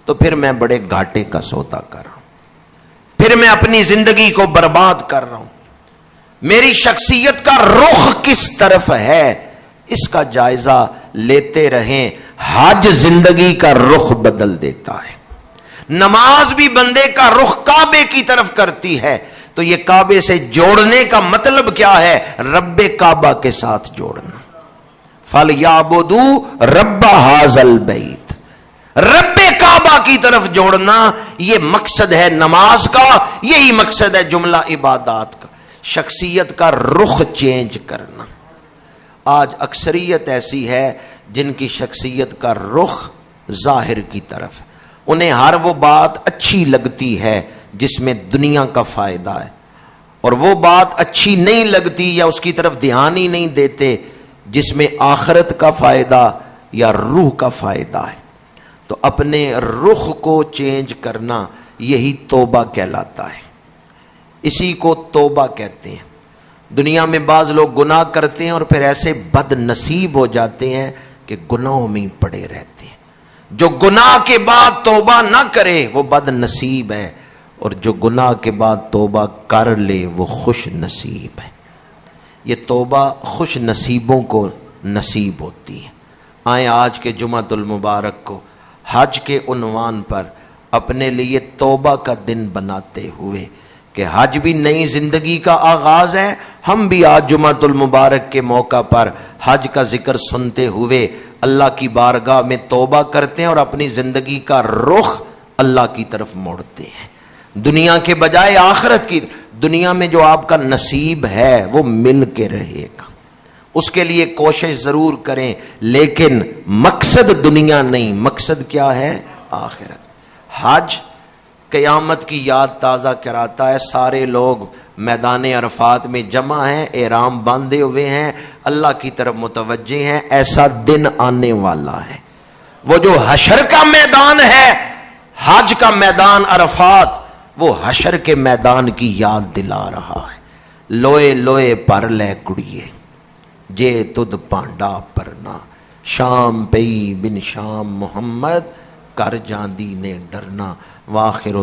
تو پھر میں بڑے گھاٹے کا سودا کر رہا ہوں، پھر میں اپنی زندگی کو برباد کر رہا ہوں۔ میری شخصیت کا رخ کس طرف ہے اس کا جائزہ لیتے رہیں۔ حج زندگی کا رخ بدل دیتا ہے، نماز بھی بندے کا رخ کعبے کی طرف کرتی ہے، تو یہ کعبے سے جوڑنے کا مطلب کیا ہے؟ رب کعبہ کے ساتھ جوڑنا۔ فَلْيَعْبُدُوا رَبَّ هَذَا الْبَيْتِ، رب کعبہ کی طرف جوڑنا، یہ مقصد ہے نماز کا، یہی مقصد ہے جملہ عبادات کا، شخصیت کا رخ چینج کرنا۔ آج اکثریت ایسی ہے جن کی شخصیت کا رخ ظاہر کی طرف، انہیں ہر وہ بات اچھی لگتی ہے جس میں دنیا کا فائدہ ہے، اور وہ بات اچھی نہیں لگتی یا اس کی طرف دھیان ہی نہیں دیتے جس میں آخرت کا فائدہ یا روح کا فائدہ ہے۔ تو اپنے رخ کو چینج کرنا یہی توبہ کہلاتا ہے، اسی کو توبہ کہتے ہیں۔ دنیا میں بعض لوگ گناہ کرتے ہیں اور پھر ایسے بد نصیب ہو جاتے ہیں کہ گناہوں میں پڑے رہتے ہیں۔ جو گناہ کے بعد توبہ نہ کرے وہ بد نصیب ہے، اور جو گناہ کے بعد توبہ کر لے وہ خوش نصیب ہے۔ یہ توبہ خوش نصیبوں کو نصیب ہوتی ہے۔ آئیں آج کے جمعۃ المبارک کو حج کے عنوان پر اپنے لیے توبہ کا دن بناتے ہوئے کہ حج بھی نئی زندگی کا آغاز ہے. ہم بھی آج جمعۃ المبارک کے موقع پر حج کا ذکر سنتے ہوئے اللہ کی بارگاہ میں توبہ کرتے ہیں اور اپنی زندگی کا رخ اللہ کی طرف موڑتے ہیں، دنیا کے بجائے آخرت کی. دنیا میں جو آپ کا نصیب ہے وہ مل کے رہے گا، اس کے لیے کوشش ضرور کریں، لیکن مقصد دنیا نہیں، مقصد کیا ہے؟ آخرت. حج قیامت کی یاد تازہ کراتا ہے. سارے لوگ میدان عرفات میں جمع ہیں، احرام باندھے ہوئے ہیں، اللہ کی طرف متوجہ ہیں. ایسا دن آنے والا ہے، وہ جو حشر کا میدان ہے، حج کا میدان عرفات، وہ حشر کے میدان کی یاد دلا رہا ہے. لوئے لوئے پر لے کڑیے جے تد پانڈا پرنا، شام پئی بن شام محمد کر جاندی نے ڈرنا. واخر